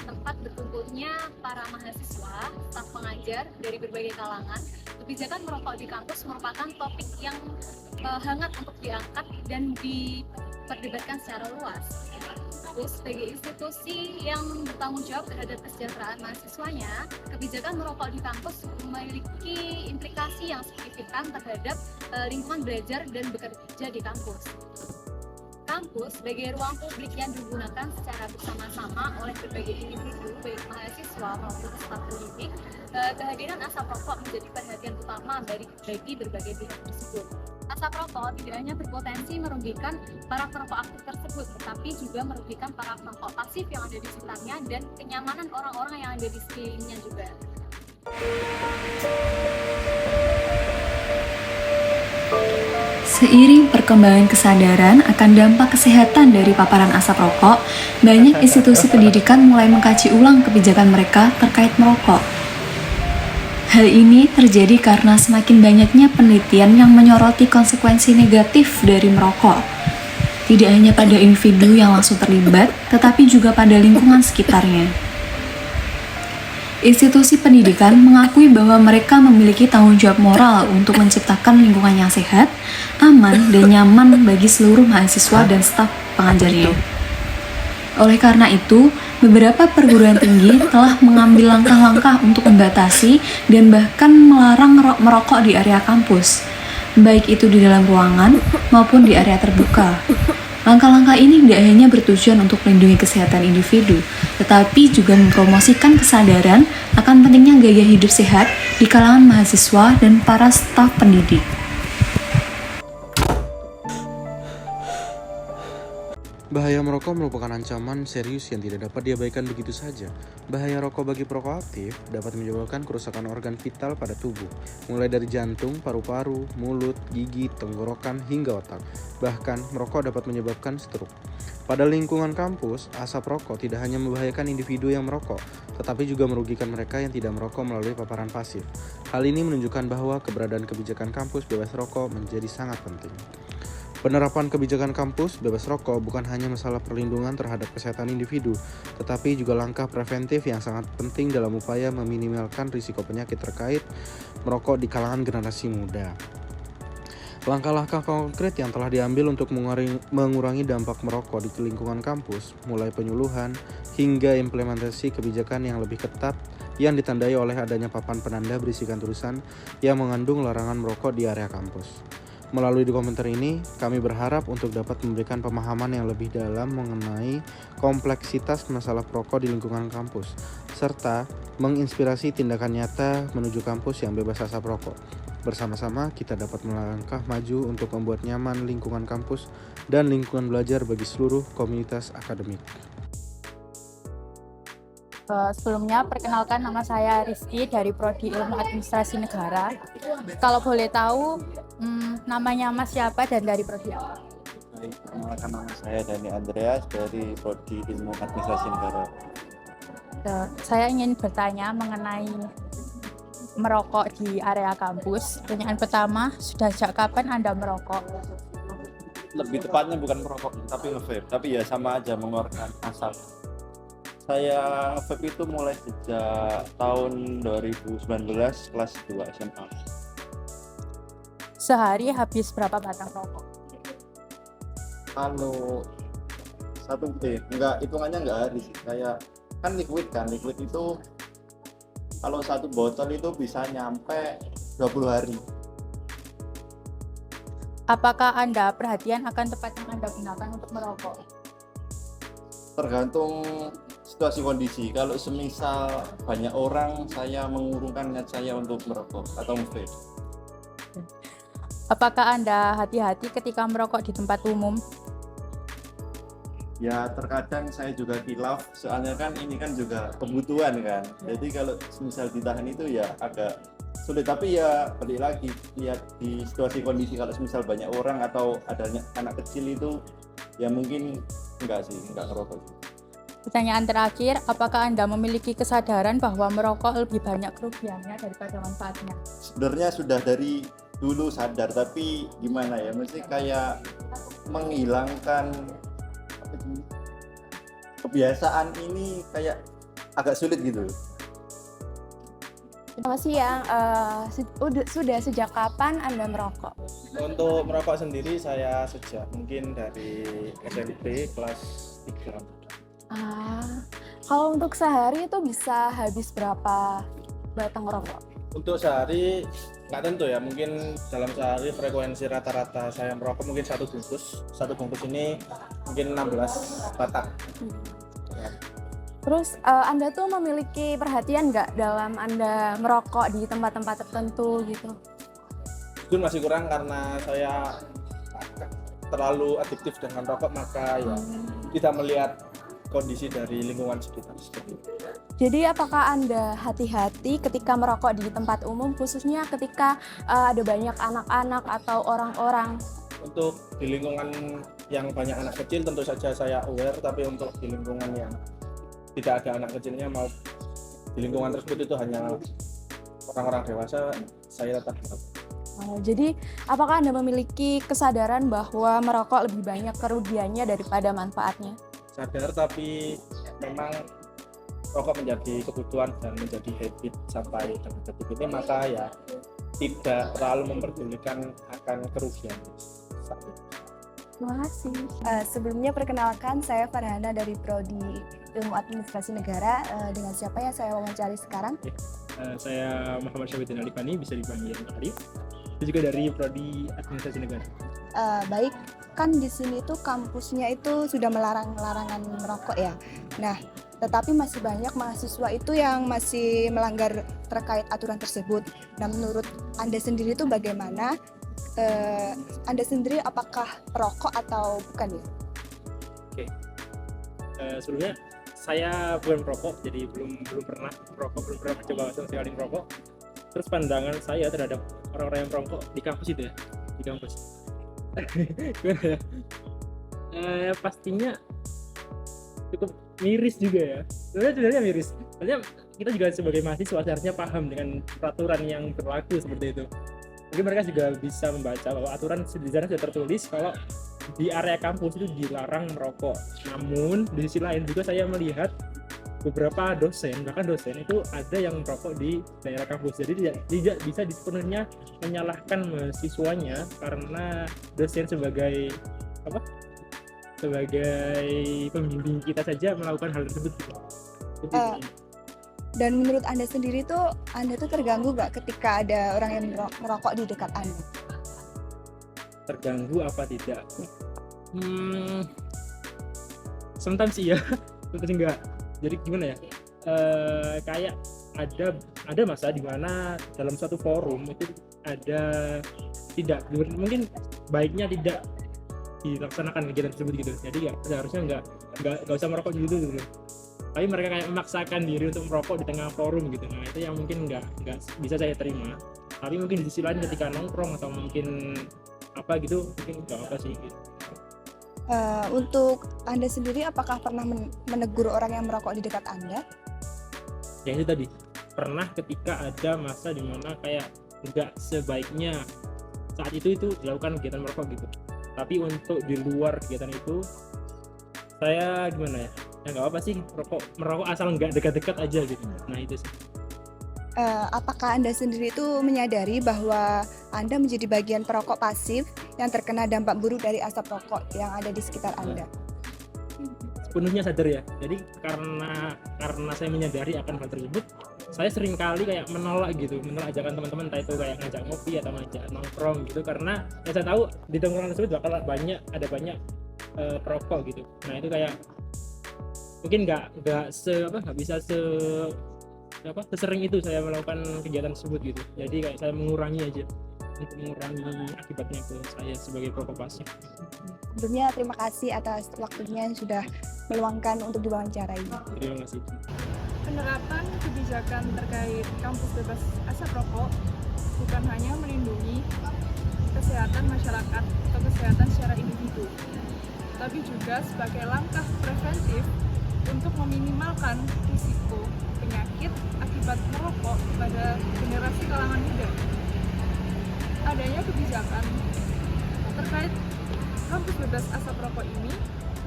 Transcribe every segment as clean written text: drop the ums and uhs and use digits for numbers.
tempat berkumpulnya para mahasiswa, staf pengajar dari berbagai kalangan. Kebijakan merokok di kampus merupakan topik yang hangat untuk diangkat dan diperdebatkan secara luas. Terus, sebagai institusi yang bertanggung jawab terhadap kesejahteraan mahasiswanya, kebijakan merokok di kampus memiliki implikasi yang signifikan terhadap lingkungan belajar dan bekerja di kampus. Kampus sebagai ruang publik yang digunakan secara bersama-sama oleh berbagai individu, baik mahasiswa maupun staf pendidik, kehadiran asap rokok menjadi perhatian utama bagi berbagai pihak tersebut. Asap rokok tidak hanya berpotensi merugikan para perokok aktif tersebut, tetapi juga merugikan para perokok pasif yang ada di sekitarnya dan kenyamanan orang-orang yang ada di sekelilingnya juga. Seiring perkembangan kesadaran akan dampak kesehatan dari paparan asap rokok, banyak institusi pendidikan mulai mengkaji ulang kebijakan mereka terkait merokok. Hal ini terjadi karena semakin banyaknya penelitian yang menyoroti konsekuensi negatif dari merokok. Tidak hanya pada individu yang langsung terlibat, tetapi juga pada lingkungan sekitarnya. Institusi pendidikan mengakui bahwa mereka memiliki tanggung jawab moral untuk menciptakan lingkungan yang sehat, aman, dan nyaman bagi seluruh mahasiswa dan staf pengajarnya. Oleh karena itu, beberapa perguruan tinggi telah mengambil langkah-langkah untuk membatasi dan bahkan melarang merokok di area kampus, baik itu di dalam ruangan maupun di area terbuka. Langkah-langkah ini tidak hanya bertujuan untuk melindungi kesehatan individu, tetapi juga mempromosikan kesadaran akan pentingnya gaya hidup sehat di kalangan mahasiswa dan para staf pendidik. Bahaya merokok merupakan ancaman serius yang tidak dapat diabaikan begitu saja. Bahaya rokok bagi perokok aktif dapat menyebabkan kerusakan organ vital pada tubuh, mulai dari jantung, paru-paru, mulut, gigi, tenggorokan, hingga otak. Bahkan, merokok dapat menyebabkan stroke. Pada lingkungan kampus, asap rokok tidak hanya membahayakan individu yang merokok, tetapi juga merugikan mereka yang tidak merokok melalui paparan pasif. Hal ini menunjukkan bahwa keberadaan kebijakan kampus bebas rokok menjadi sangat penting. Penerapan kebijakan kampus bebas rokok bukan hanya masalah perlindungan terhadap kesehatan individu, tetapi juga langkah preventif yang sangat penting dalam upaya meminimalkan risiko penyakit terkait merokok di kalangan generasi muda. Langkah-langkah konkret yang telah diambil untuk mengurangi dampak merokok di lingkungan kampus, mulai penyuluhan hingga implementasi kebijakan yang lebih ketat yang ditandai oleh adanya papan penanda berisikan tulisan yang mengandung larangan merokok di area kampus. Melalui dokumenter ini, kami berharap untuk dapat memberikan pemahaman yang lebih dalam mengenai kompleksitas masalah perokok di lingkungan kampus, serta menginspirasi tindakan nyata menuju kampus yang bebas asap rokok. Bersama-sama, kita dapat melangkah maju untuk membuat nyaman lingkungan kampus dan lingkungan belajar bagi seluruh komunitas akademik. Sebelumnya, perkenalkan nama saya Rizky dari Prodi Ilmu Administrasi Negara. Kalau boleh tahu, namanya Mas siapa dan dari Prodi apa? Perkenalkan, nama saya Dani Andreas dari Prodi Ilmu Administrasi Negara. Saya ingin bertanya mengenai merokok di area kampus. Pertanyaan pertama, sudah sejak kapan Anda merokok? Lebih tepatnya bukan merokok, tapi nge-vape. Tapi ya sama aja mengeluarkan asap. Saya vape itu mulai sejak tahun 2019 kelas 2 SMA. Sehari habis berapa batang rokok? Kalau hitungannya enggak hari sih. Kayak kan liquid itu kalau satu botol itu bisa nyampe 20 hari. Apakah Anda perhatian akan tempat yang Anda gunakan untuk merokok? Tergantung situasi kondisi. Kalau semisal banyak orang, saya mengurungkan niat saya untuk merokok atau vape. Apakah Anda hati-hati ketika merokok di tempat umum? Ya terkadang saya juga khilaf, soalnya kan ini kan juga kebutuhan kan. Jadi kalau semisal ditahan itu ya agak sulit, tapi ya balik lagi lihat di situasi kondisi. Kalau semisal banyak orang atau adanya anak kecil itu ya mungkin enggak ngerokok. Pertanyaan terakhir, apakah Anda memiliki kesadaran bahwa merokok lebih banyak kerugiannya daripada manfaatnya? Sebenarnya sudah dari dulu sadar, tapi gimana ya, mesti kayak menghilangkan kebiasaan ini kayak agak sulit gitu. Selamat siang, sudah sejak kapan Anda merokok? Untuk merokok sendiri saya sejak mungkin dari SMP kelas 3. Kalau untuk sehari itu bisa habis berapa batang rokok? Untuk sehari nggak tentu ya, mungkin dalam sehari frekuensi rata-rata saya merokok mungkin satu bungkus ini mungkin 16 batang. Terus Anda tuh memiliki perhatian nggak dalam Anda merokok di tempat-tempat tertentu gitu? Itu masih kurang karena saya terlalu adiktif dengan rokok, maka ya tidak melihat kondisi dari lingkungan sekitar seperti itu. Jadi apakah Anda hati-hati ketika merokok di tempat umum, khususnya ketika ada banyak anak-anak atau orang-orang? Untuk di lingkungan yang banyak anak kecil tentu saja saya aware, tapi untuk di lingkungan yang tidak ada anak kecilnya, mau di lingkungan tersebut itu hanya orang-orang dewasa, saya tetap merokok. Jadi apakah Anda memiliki kesadaran bahwa merokok lebih banyak kerugiannya daripada manfaatnya? Sadar, tapi memang rokok menjadi kebutuhan dan menjadi habit sampai dengan detik ini, maka ya tidak terlalu memperdulikan akan kerugian saat ini. Terima kasih. Sebelumnya perkenalkan, saya Farhana dari Prodi Ilmu Administrasi Negara. Dengan siapa yang saya wawancari sekarang? Saya Muhammad Syafidin Alifani, bisa dipanggil Arif. Itu juga dari Prodi Administrasi Negara. Baik, kan di sini tuh kampusnya itu sudah melarang larangan merokok ya. Nah, tetapi masih banyak mahasiswa itu yang masih melanggar terkait aturan tersebut. Nah, menurut Anda sendiri itu bagaimana? Anda sendiri apakah perokok atau bukan ya? Oke. Sebelumnya saya bukan perokok, jadi belum pernah merokok, belum pernah mencoba sama sekali merokok. Terus pandangan saya terhadap orang-orang yang merokok di kampus itu ya, di kampus. Gimana ya? Pastinya cukup miris juga ya. Sebenarnya miris. Soalnya kita juga sebagai mahasiswa seharusnya paham dengan peraturan yang berlaku seperti itu. Mungkin mereka juga bisa membaca bahwa aturan di sana sudah tertulis kalau di area kampus itu dilarang merokok. Namun di sisi lain juga saya melihat beberapa dosen, bahkan dosen itu ada yang merokok di daerah kampus. Jadi tidak bisa sepenuhnya menyalahkan mahasiswanya karena dosen sebagai pembimbing kita saja melakukan hal tersebut. Dan menurut Anda sendiri tuh, Anda tuh terganggu nggak ketika ada orang yang merokok di dekat Anda? Terganggu apa tidak? Sometimes iya, sometimes enggak. Jadi gimana ya? Kayak ada masa di mana dalam suatu forum itu ada mungkin baiknya tidak dilaksanakan kegiatan tersebut gitu. Jadi ya seharusnya nggak usah merokok gitu. Tapi mereka kayak memaksakan diri untuk merokok di tengah forum gitu. Nah itu yang mungkin nggak bisa saya terima. Tapi mungkin di sisi lain ketika nongkrong atau mungkin apa gitu, mungkin nggak apa sih gitu. Untuk Anda sendiri apakah pernah menegur orang yang merokok di dekat Anda? Ya itu tadi, pernah ketika ada masa dimana kayak nggak sebaiknya saat itu dilakukan kegiatan merokok gitu. Tapi untuk di luar kegiatan itu saya gimana ya? Ya nggak apa sih, merokok asal nggak dekat-dekat aja gitu. Nah itu sih. Apakah Anda sendiri itu menyadari bahwa Anda menjadi bagian perokok pasif yang terkena dampak buruk dari asap rokok yang ada di sekitar Anda? Sepenuhnya sadar ya. Jadi karena saya menyadari akan hal tersebut, saya sering kali kayak menolak ajakan teman-teman, entah itu kayak ngajak ngopi atau ngajak nongkrong gitu, karena ya saya tahu di tongkrongan tersebut bakal ada banyak perokok gitu. Nah itu kayak mungkin nggak bisa sesering itu saya melakukan kegiatan tersebut gitu. Jadi kayak saya mengurangi aja untuk mengurangi akibatnya ke saya sebagai perokok pasif. Sebelumnya terima kasih atas waktunya yang sudah meluangkan untuk diwawancarai. Terima kasih. Penerapan kebijakan terkait kampus bebas asap rokok bukan hanya melindungi kesehatan masyarakat atau kesehatan secara individu, tapi juga sebagai langkah preventif untuk meminimalkan risiko penyakit akibat merokok pada generasi kalangan muda. Adanya kebijakan terkait kampus bebas asap rokok ini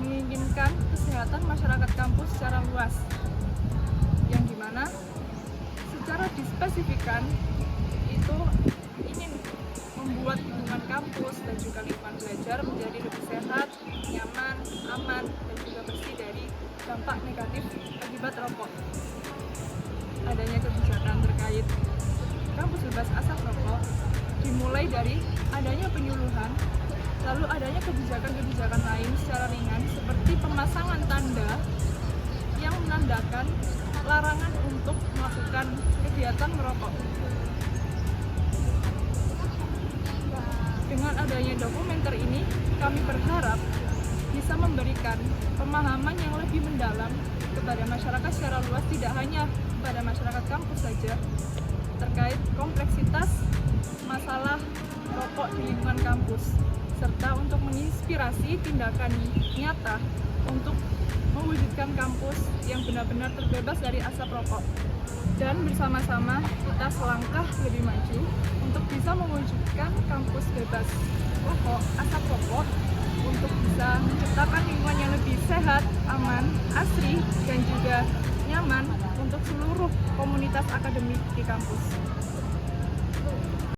menginginkan kesehatan masyarakat kampus secara luas. yang dimana secara dispesifikan itu ingin membuat lingkungan kampus dan juga lingkungan belajar menjadi lebih sehat, nyaman, aman, dan juga bersih dari dampak negatif akibat rokok. Adanya kebijakan terkait kampus bebas asap rokok dimulai dari adanya penyuluhan, lalu adanya kebijakan-kebijakan lain secara ringan seperti pemasangan tanda yang menandakan larangan untuk melakukan kegiatan merokok. Dengan adanya dokumenter ini, kami berharap bisa memberikan pemahaman yang lebih mendalam kepada masyarakat secara luas, tidak hanya pada masyarakat kampus saja, terkait kompleksitas masalah rokok di lingkungan kampus, serta untuk menginspirasi tindakan nyata untuk mewujudkan kampus yang benar-benar terbebas dari asap rokok. Dan bersama-sama kita selangkah lebih maju untuk bisa mewujudkan kampus bebas rokok, asap rokok, untuk bisa menciptakan lingkungan yang lebih sehat, aman, asri, dan juga nyaman untuk seluruh komunitas akademik di kampus.